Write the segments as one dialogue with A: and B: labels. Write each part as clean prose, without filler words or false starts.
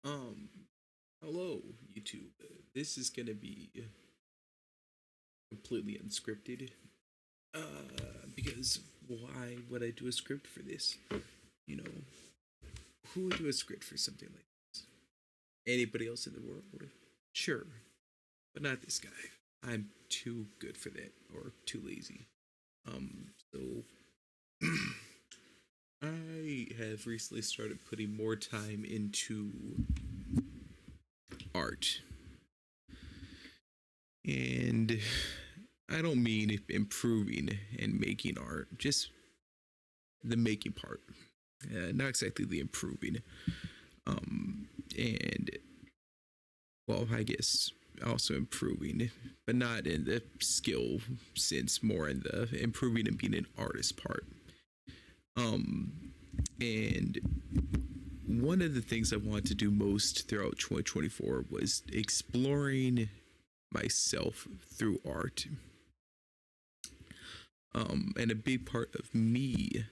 A: Um, Hello, YouTube. This is gonna be completely unscripted. Because why would I do a script for this? You know, who would do a script for something like this? Anybody else in the world? Sure, but not this guy. I'm too good for that, or too lazy. So I have recently started putting more time into art. And I don't mean improving and making art, just the making part, not exactly the improving. And well, I guess also improving, but not in the skill sense, more in the improving and being an artist part. Um, and one of the things I wanted to do most throughout 2024 was exploring myself through art. And a big part of me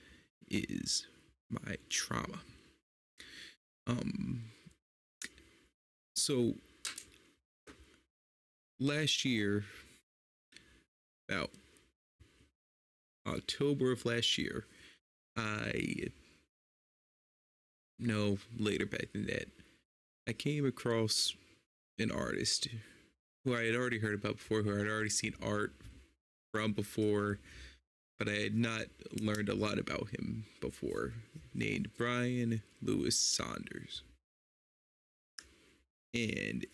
A: is my trauma. Um, so last year, about October of last year, I no later back than that, I came across an artist who I had already heard about before, who I had already seen art from before, but I had not learned a lot about him before, named Brian Lewis Saunders. And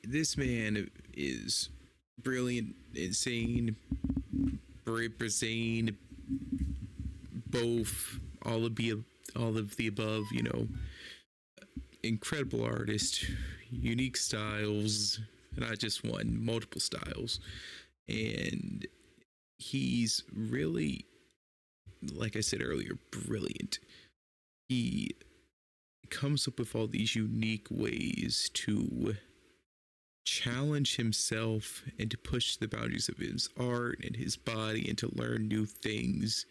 A: this man is brilliant, insane, representing both all of the above, incredible artist, unique styles, not just one, multiple styles. And he's really, like I said earlier, brilliant. He comes up with all these unique ways to challenge himself and to push the boundaries of his art and his body and to learn new things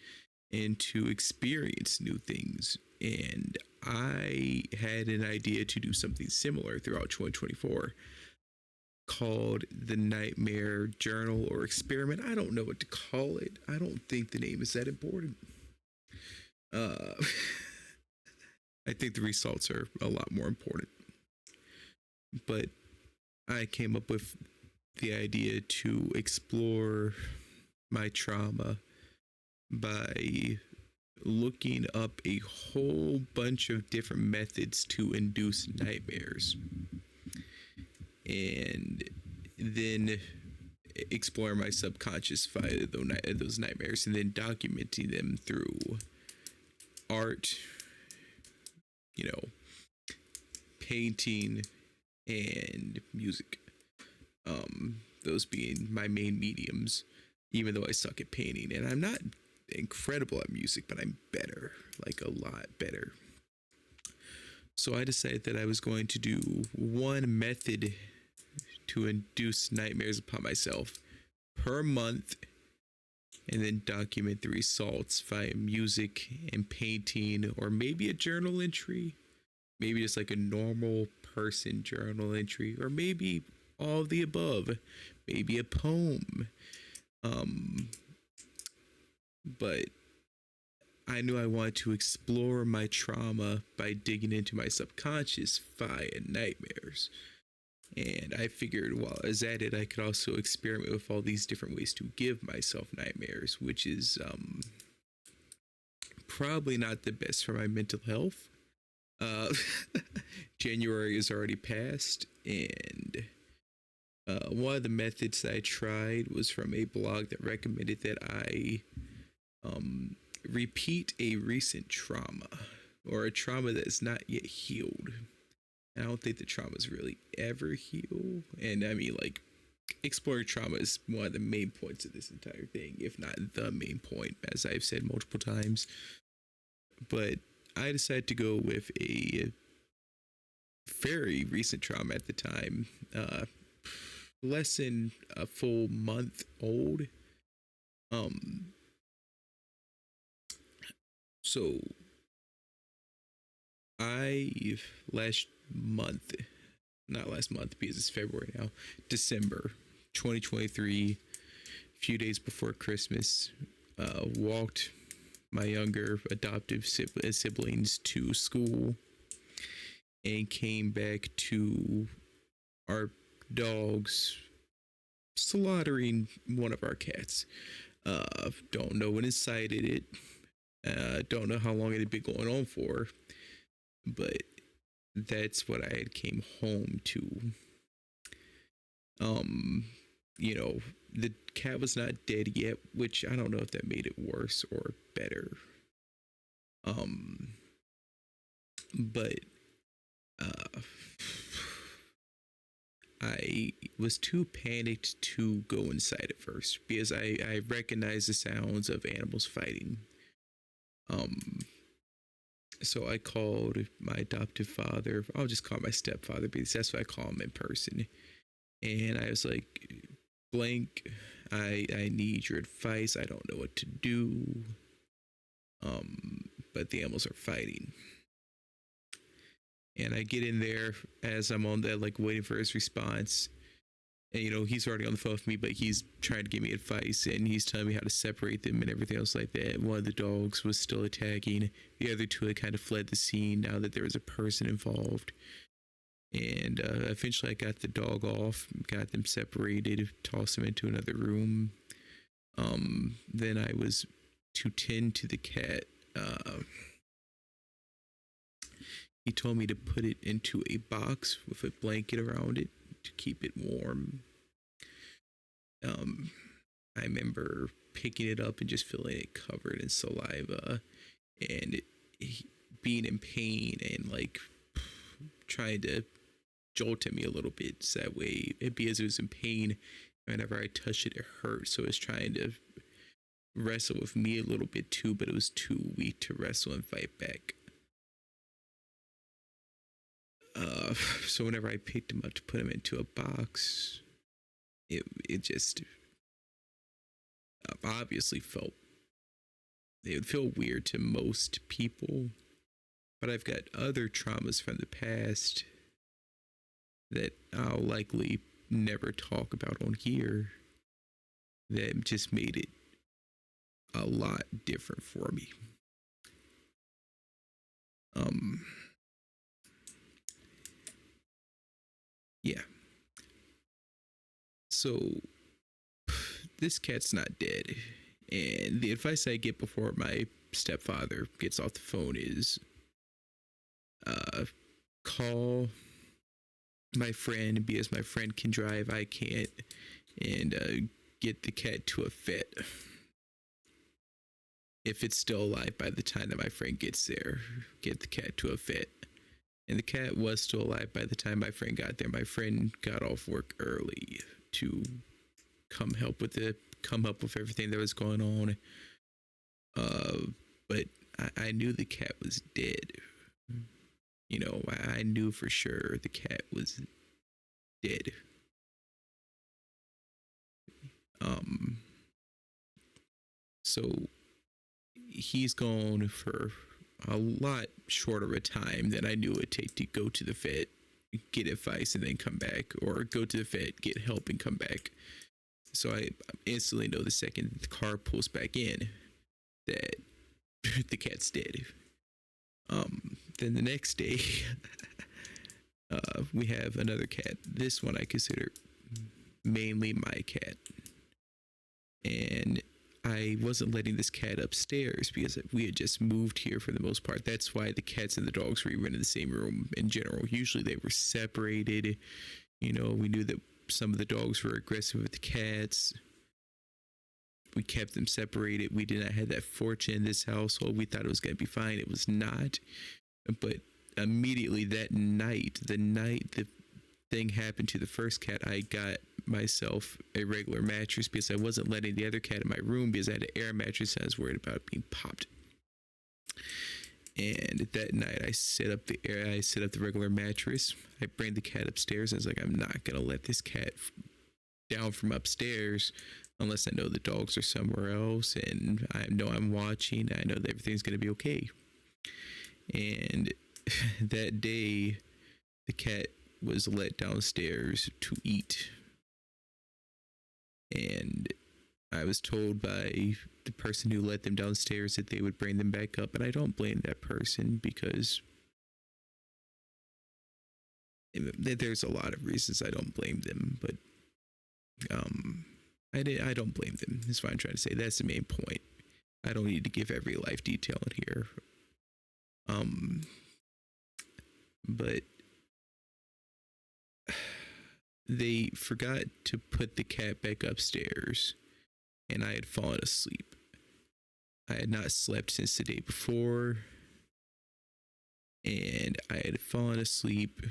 A: and to experience new things. And I had an idea to do something similar throughout 2024 called the Nightmare Journal or Experiment. I don't know what to call it. I don't think the name is that important. Uh, I think the results are a lot more important. But I came up with the idea to explore my trauma by looking up a whole bunch of different methods to induce nightmares and then explore my subconscious via those nightmares and then documenting them through art, you know, painting and music. Those being my main mediums, even though I suck at painting and I'm not incredible at music, but I'm better, like a lot better. So I decided that I was going to do one method to induce nightmares upon myself per month and then document the results via music and painting, or maybe a journal entry, maybe just like a normal person journal entry, or maybe all of the above, maybe a poem. But I knew I wanted to explore my trauma by digging into my subconscious via nightmares. And I figured while I was at it, I could also experiment with all these different ways to give myself nightmares, which is probably not the best for my mental health. Uh, January is already passed, and one of the methods that I tried was from a blog that recommended that I repeat a recent trauma or a trauma that is not yet healed. I don't think the traumas really ever heal. And I mean, like, exploring trauma is one of the main points of this entire thing, if not the main point, as I've said multiple times. But I decided to go with a very recent trauma at the time, less than a full month old. So I last month, not last month because it's February now, December 2023, a few days before Christmas, walked my younger adoptive siblings to school and came back to our dogs slaughtering one of our cats. Don't know what incited it. Don't know how long it had been going on for, but that's what I had came home to. You know, the cat was not dead yet, which I don't know if that made it worse or better. But I was too panicked to go inside at first because I recognized the sounds of animals fighting. So I called my adoptive father. I'll just call my stepfather because that's what I call him in person. And I was like, blank, I need your advice. I don't know what to do. But the animals are fighting. And I get in there as I'm on that, like waiting for his response. And, you know, he's already on the phone with me, but he's trying to give me advice and he's telling me how to separate them and everything else like that. One of the dogs was still attacking. The other two had kind of fled the scene now that there was a person involved. And eventually I got the dog off, got them separated, tossed them into another room. Then I was to tend to the cat. He told me to put it into a box with a blanket around it to keep it warm. I remember picking it up and just feeling it covered in saliva and being in pain and like trying to jolt at me a little bit so that way, because it was in pain, whenever I touched it, it hurt. So it was trying to wrestle with me a little bit too, but it was too weak to wrestle and fight back. So whenever I picked him up to put him into a box, it just obviously it would feel weird to most people, but I've got other traumas from the past that I'll likely never talk about on here that just made it a lot different for me. Yeah. So this cat's not dead. And the advice I get before my stepfather gets off the phone is call my friend because my friend can drive, I can't, and get the cat to a vet. If it's still alive by the time that my friend gets there, get the cat to a vet. And the cat was still alive by the time my friend got there. My friend got off work early to come help with everything that was going on. But I knew the cat was dead. You know, I knew for sure the cat was dead. So he's gone for a lot shorter a time than I knew it would take to go to the vet, get advice, and then come back, or go to the vet, get help, and come back. So I instantly know the second the car pulls back in that the cat's dead. Then the next day, we have another cat. This one I consider mainly my cat. And I wasn't letting this cat upstairs because we had just moved here for the most part. That's why the cats and the dogs were even in the same room in general. Usually they were separated. You know, we knew that some of the dogs were aggressive with the cats. We kept them separated. We did not have that fortune in this household. We thought it was going to be fine. It was not. But immediately that night, the thing happened to the first cat, I got myself a regular mattress because I wasn't letting the other cat in my room because I had an air mattress and I was worried about it being popped. And that night I set up the regular mattress. I bring the cat upstairs and I was like, I'm not gonna let this cat down from upstairs unless I know the dogs are somewhere else and I know I'm watching. I know that everything's gonna be okay. And that day the cat was let downstairs to eat, and I was told by the person who let them downstairs that they would bring them back up, and I don't blame that person because there's a lot of reasons I don't blame them, but I don't blame them. That's what I'm trying to say. That's the main point. I don't need to give every life detail in here. But they forgot to put the cat back upstairs, and I had fallen asleep. I had not slept since the day before, and I had fallen asleep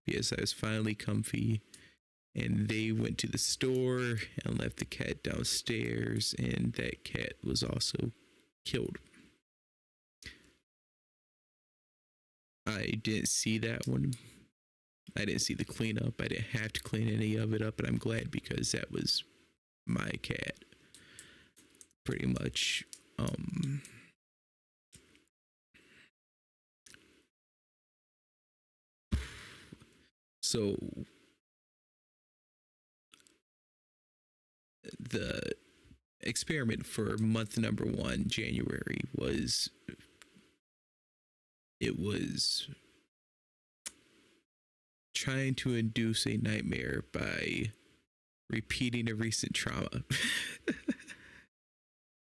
A: because I was finally comfy. And they went to the store and left the cat downstairs, and that cat was also killed. I didn't see that one. I didn't see the cleanup. I didn't have to clean any of it up, and I'm glad because that was my cat. Pretty much. So the experiment for month number 1, January, was trying to induce a nightmare by repeating a recent trauma.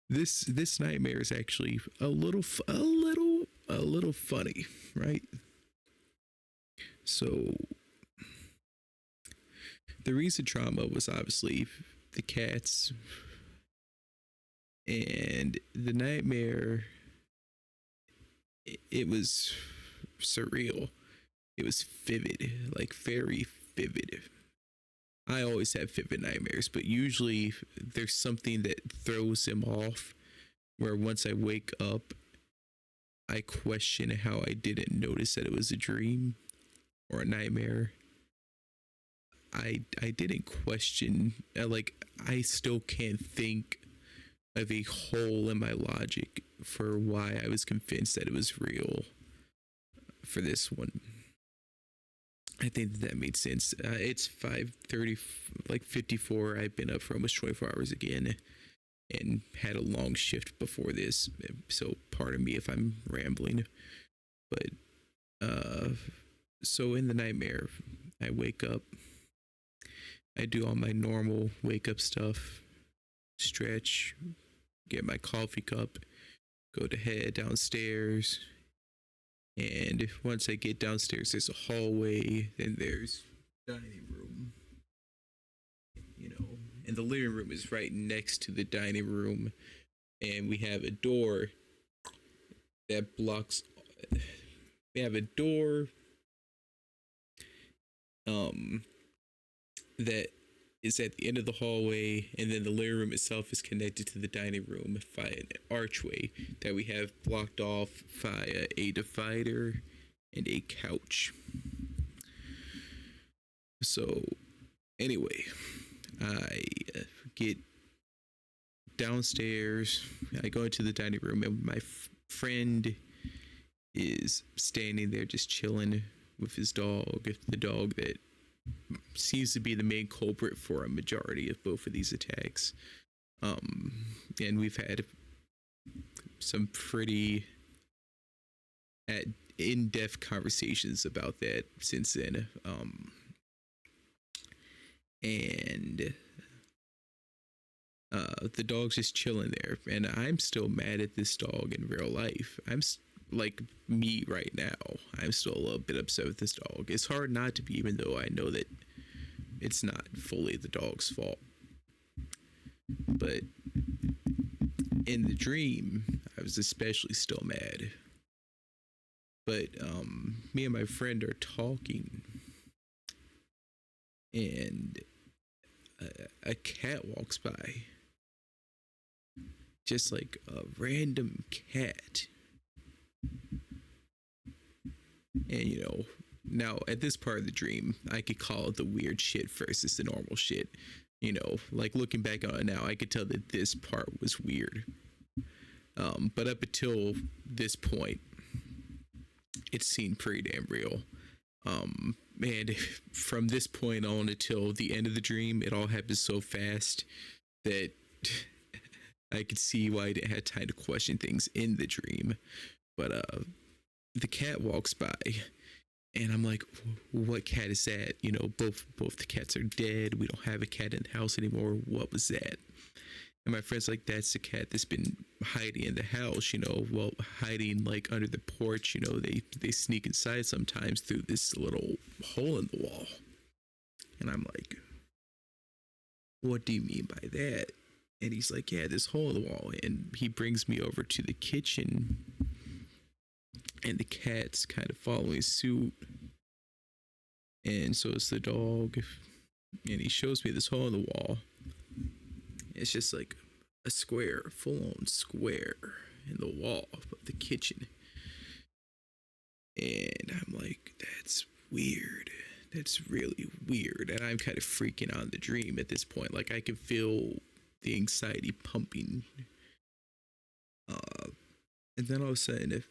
A: This nightmare is actually a little funny, right? So the recent trauma was obviously the cats, and the nightmare, it was surreal. It was vivid, like very vivid. I always have vivid nightmares, but usually there's something that throws them off, where once I wake up, I question how I didn't notice that it was a dream or a nightmare. I didn't question, I still can't think of a hole in my logic for why I was convinced that it was real for this one. I think that made sense. It's 5:30, 54. I've been up for almost 24 hours again and had a long shift before this, so pardon me if I'm rambling. But so in the nightmare, I wake up, I do all my normal wake up stuff, stretch, get my coffee cup, go to head downstairs, and once I get downstairs, there's a hallway, then there's dining room, and the living room is right next to the dining room, and we have a door that blocks. We have a door that is at the end of the hallway, and then the living room itself is connected to the dining room via an archway that we have blocked off via a divider and a couch. So anyway, I get downstairs, I go into the dining room, and my friend is standing there just chilling with his dog, the dog that seems to be the main culprit for a majority of both of these attacks. And we've had some pretty in-depth conversations about that since then. And the dog's just chilling there, and I'm still mad at this dog in real life. I'm like me right now. I'm still a little bit upset with this dog. It's hard not to be, even though I know that it's not fully the dog's fault. But in the dream, I was especially still mad. But me and my friend are talking, and a cat walks by. Just like a random cat. And now at this part of the dream, I could call it the weird shit versus the normal shit. Like looking back on it now, I could tell that this part was weird. But up until this point, it seemed pretty damn real. man, from this point on until the end of the dream, it all happened so fast that I could see why I didn't have time to question things in the dream. But the cat walks by, and I'm like, "What cat is that?" You know, both the cats are dead. We don't have a cat in the house anymore. What was that? And my friend's like, "That's the cat that's been hiding in the house. You know, well, hiding like under the porch. You know, they sneak inside sometimes through this little hole in the wall." And I'm like, "What do you mean by that?" And he's like, "Yeah, this hole in the wall." And he brings me over to the kitchen, and the cat's kind of following suit, and so is the dog. And he shows me this hole in the wall. It's just like a square, full-on square in the wall of the kitchen. And I'm like, "That's weird. That's really weird." And I'm kind of freaking out in the dream at this point. Like, I can feel the anxiety pumping. And then all of a sudden, if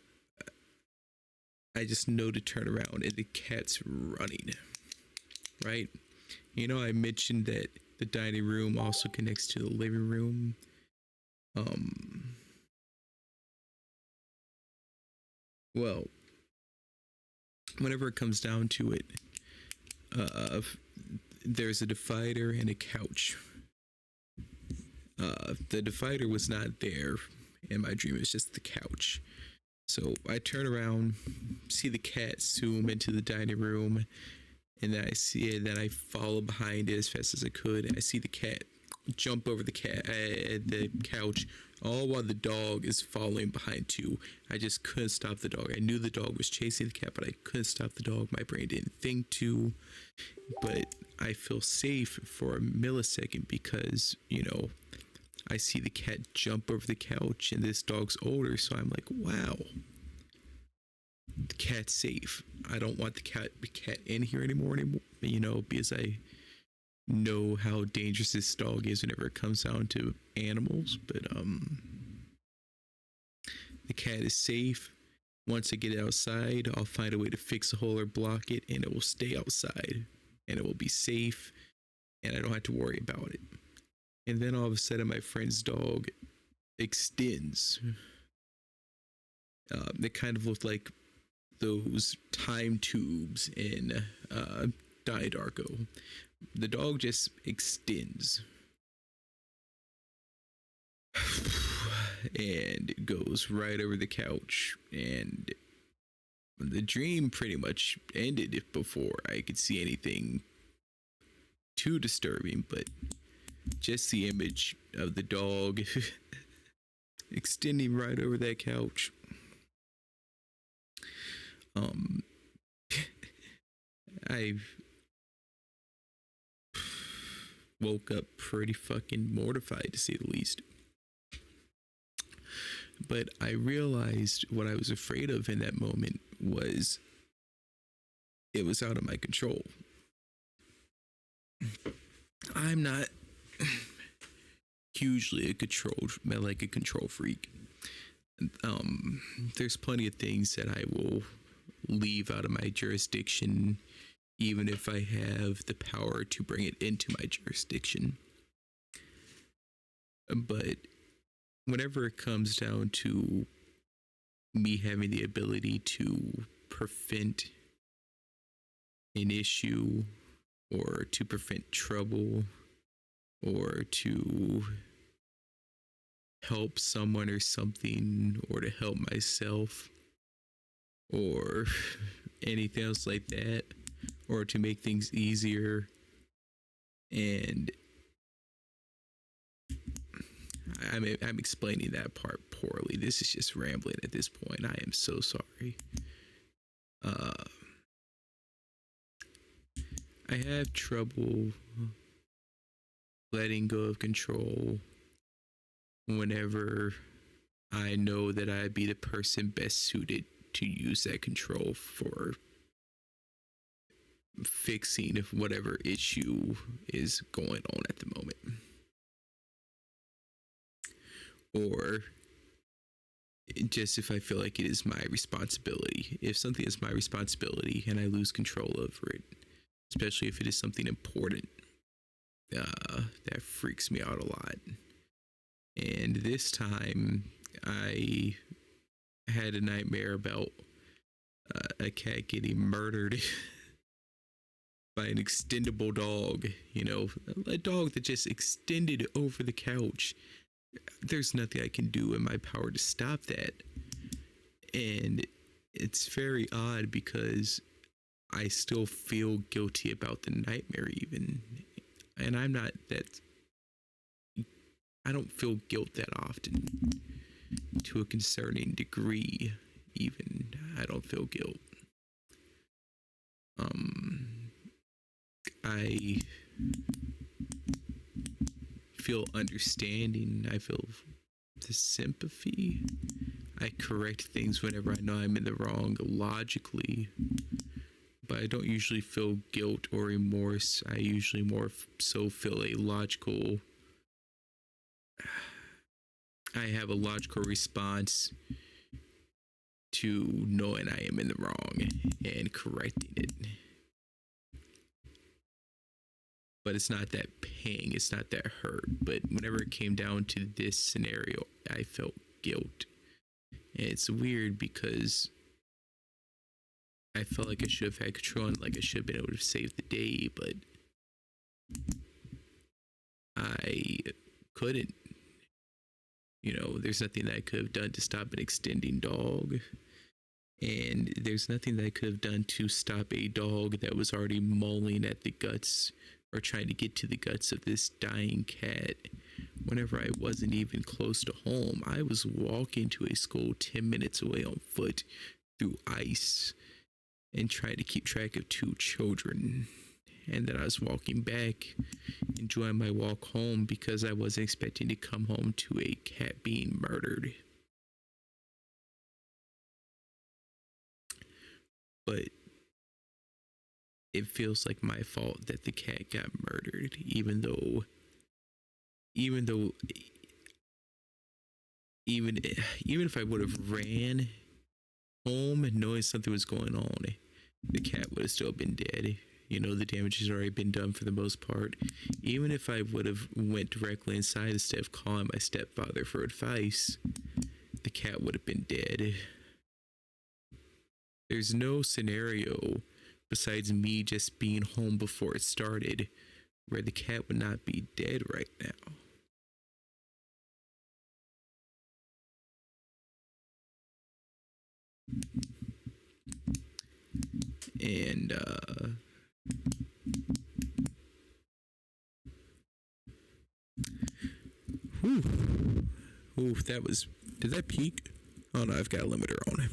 A: I just know to turn around and the cat's running, right? You know, I mentioned that the dining room also connects to the living room. Well, whenever it comes down to it, there's a divider and a couch. The divider was not there in my dream. It's just the couch. So I turn around, see the cat zoom into the dining room, and then I see it. Then I follow behind it as fast as I could, and I see the cat jump over the couch, all while the dog is following behind too. I just couldn't stop the dog. I knew the dog was chasing the cat, but I couldn't stop the dog. My brain didn't think to, but I feel safe for a millisecond because, you know, I see the cat jump over the couch, and this dog's older, so I'm like, wow, the cat's safe. I don't want the cat in here anymore, you know, because I know how dangerous this dog is whenever it comes down to animals. But the cat is safe. Once I get it outside, I'll find a way to fix a hole or block it, and it will stay outside, and it will be safe, and I don't have to worry about it. And then all of a sudden, my friend's dog extends. It kind of looked like those time tubes in Donnie Darko. The dog just extends and it goes right over the couch. And the dream pretty much ended before I could see anything too disturbing, but just the image of the dog extending right over that couch. I woke up pretty fucking mortified, to say the least. But I realized what I was afraid of in that moment was it was out of my control. I'm not hugely a control freak. There's plenty of things that I will leave out of my jurisdiction, even if I have the power to bring it into my jurisdiction. But whenever it comes down to me having the ability to prevent an issue, or to prevent trouble, or to help someone or something, or to help myself, or anything else like that, or to make things easier. And I'm explaining that part poorly. This is just rambling at this point. I am so sorry. I have trouble letting go of control whenever I know that I'd be the person best suited to use that control for fixing whatever issue is going on at the moment. Or just if I feel like it is my responsibility. If something is my responsibility and I lose control over it, especially if it is something important. That freaks me out a lot. And this time, I had a nightmare about a cat getting murdered by an extendable dog. You know, a dog that just extended over the couch. There's nothing I can do in my power to stop that. And it's very odd because I still feel guilty about the nightmare, even. And I'm not that. I don't feel guilt that often to a concerning degree, even. I don't feel guilt. I feel understanding. I feel the sympathy. I correct things whenever I know I'm in the wrong logically, but I don't usually feel guilt or remorse. I usually more so feel a logical. I have a logical response to knowing I am in the wrong and correcting it. But it's not that pang, it's not that hurt. But whenever it came down to this scenario, I felt guilt. And it's weird because I felt like I should have had control and like I should have been able to save the day, but I couldn't. You know, there's nothing that I could have done to stop an extending dog. And there's nothing that I could have done to stop a dog that was already mauling at the guts or trying to get to the guts of this dying cat. Whenever I wasn't even close to home, I was walking to a school 10 minutes away on foot through ice and trying to keep track of 2 children. And then I was walking back, enjoying my walk home because I wasn't expecting to come home to a cat being murdered. But it feels like my fault that the cat got murdered, even if I would have ran home knowing something was going on, the cat would have still been dead. You know, the damage has already been done for the most part. Even if I would have went directly inside instead of calling my stepfather for advice, the cat would have been dead. There's no scenario besides me just being home before it started where the cat would not be dead right now. And that was, did that peak? Oh no, I've got a limiter on it.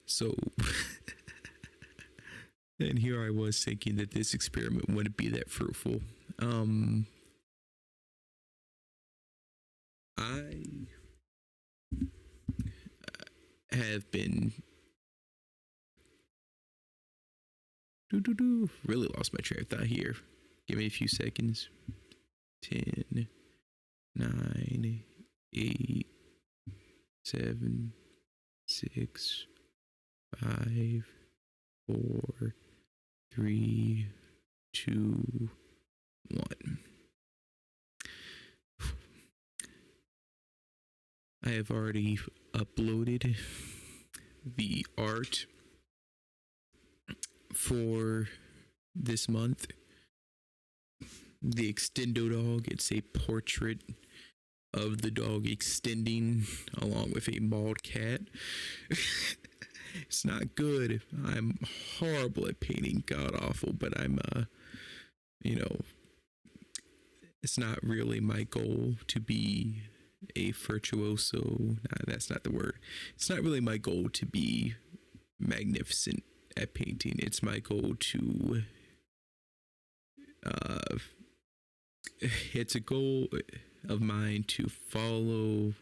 A: So and here I was thinking that this experiment wouldn't be that fruitful. I have been really lost my train of thought here. Give me a few seconds. 10, 9, 8, 7, 6, 5, 4, 3, 2, 1. I have already uploaded the art for this month. The Extendo dog, it's a portrait of the dog extending along with a mauled cat. It's not good. I'm horrible at painting, god awful, but I'm it's not really my goal to be a virtuoso. Nah, that's not the word. It's not really my goal to be magnificent at painting. It's my goal to it's a goal of mine to follow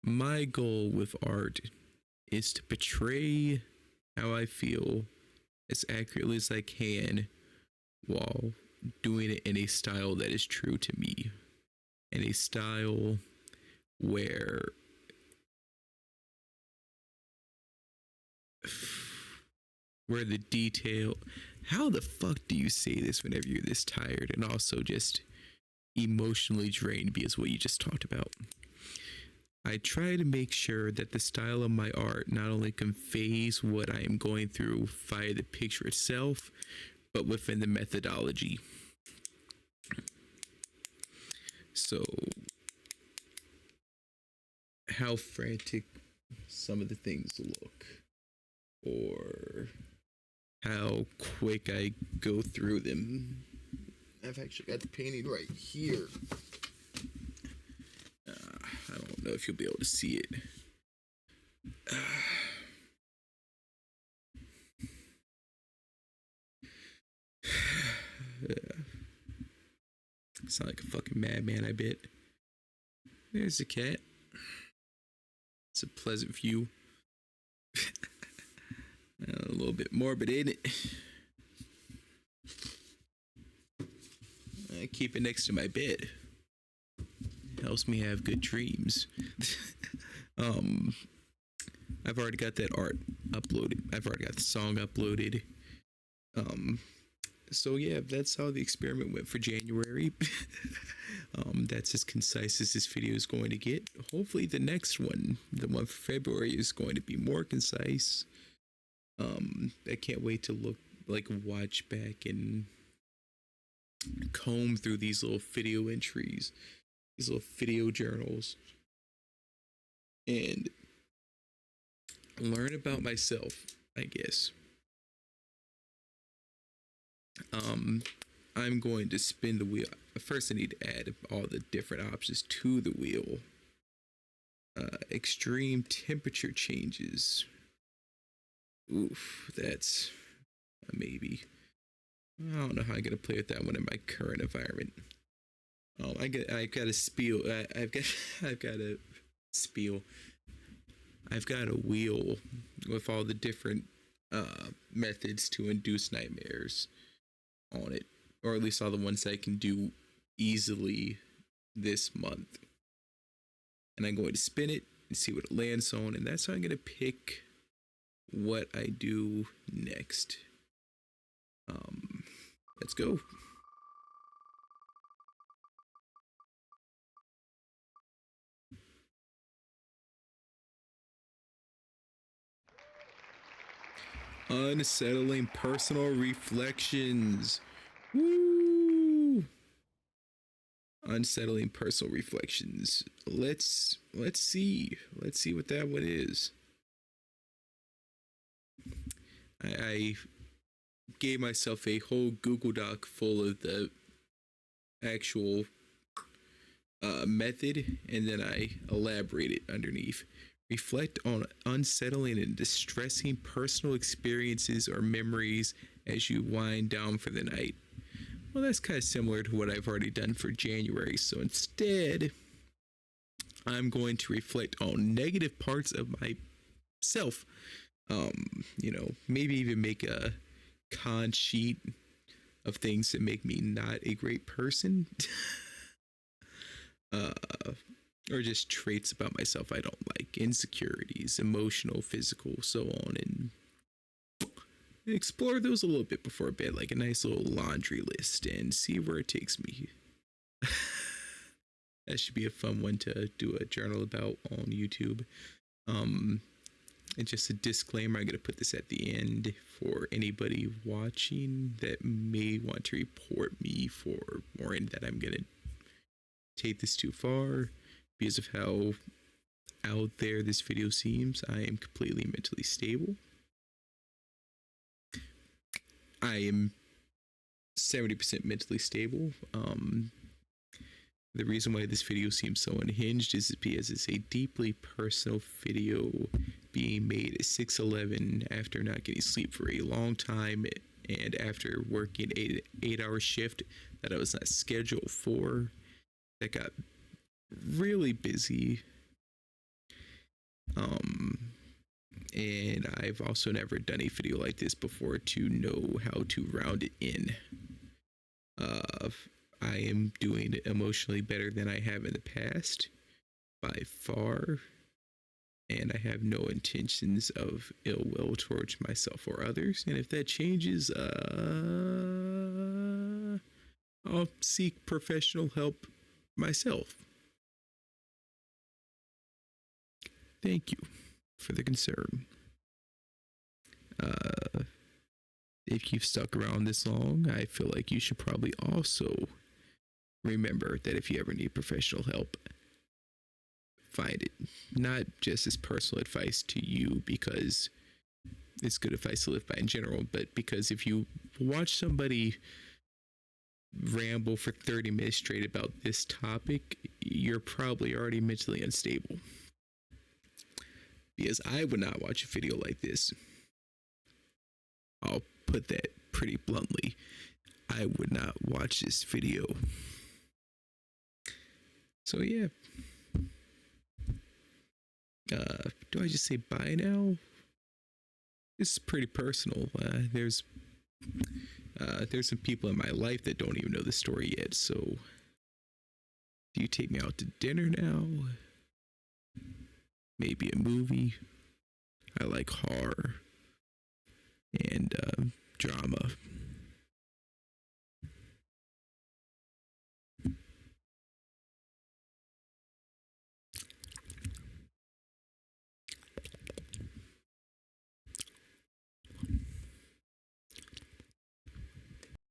A: my goal with art is to portray how I feel as accurately as I can while doing it in a style that is true to me, in a style where the detail, how the fuck do you say this whenever you're this tired and also just emotionally drained because what you just talked about? I try to make sure that the style of my art not only conveys what I am going through via the picture itself, but within the methodology. So, how frantic some of the things look, or how quick I go through them. I've actually got the painting right here. I don't know if you'll be able to see it. Sound like a fucking madman, I bet. There's a cat. It's a pleasant view. A little bit morbid, ain't it? I keep it next to my bed. Helps me have good dreams. I've already got that art uploaded. I've already got the song uploaded. So yeah, that's how the experiment went for January. That's as concise as this video is going to get. Hopefully the next one, the one for February, is going to be more concise. I can't wait to watch back and comb through these little video entries, these little video journals, and learn about myself, I guess. I'm going to spin the wheel. First, I need to add all the different options to the wheel. Extreme temperature changes. Oof, that's a maybe. I don't know how I'm gonna play with that one in my current environment. I got a spiel. I've got a spiel. I've got a wheel with all the different methods to induce nightmares on it, or at least all the ones I can do easily this month. And I'm going to spin it and see what it lands on, and that's how I'm going to pick what I do next. Let's go. Unsettling personal reflections. Woo! Unsettling personal reflections. Let's see what that one is. I gave myself a whole Google Doc full of the actual method, and then I elaborated underneath. Reflect on unsettling and distressing personal experiences or memories as you wind down for the night. Well, that's kind of similar to what I've already done for January. So instead, I'm going to reflect on negative parts of myself. Maybe even make a con sheet of things that make me not a great person. Or just traits about myself I don't like, insecurities, emotional, physical, so on, and explore those a little bit before bed, like a nice little laundry list, and see where it takes me. That should be a fun one to do a journal about on YouTube. And just a disclaimer, I'm going to put this at the end for anybody watching that may want to report me for warning that I'm going to take this too far. Because of how out there this video seems, I am completely mentally stable. I am 70% mentally stable. The reason why this video seems so unhinged is because it's a deeply personal video being made at 6:11 after not getting sleep for a long time and after working an 8-hour shift that I was not scheduled for, that got really busy. And I've also never done a video like this before to know how to round it in. I am doing emotionally better than I have in the past by far, and I have no intentions of ill will towards myself or others. And if that changes, I'll seek professional help myself. Thank you for the concern. If you've stuck around this long, I feel like you should probably also remember that if you ever need professional help, find it. Not just as personal advice to you, because it's good advice to live by in general, but because if you watch somebody ramble for 30 minutes straight about this topic, you're probably already mentally unstable. Because I would not watch a video like this. I'll put that pretty bluntly. I would not watch this video. So yeah. Do I just say bye now? This is pretty personal. There's some people in my life that don't even know the story yet. So, do you take me out to dinner now? Maybe a movie. I like horror and drama.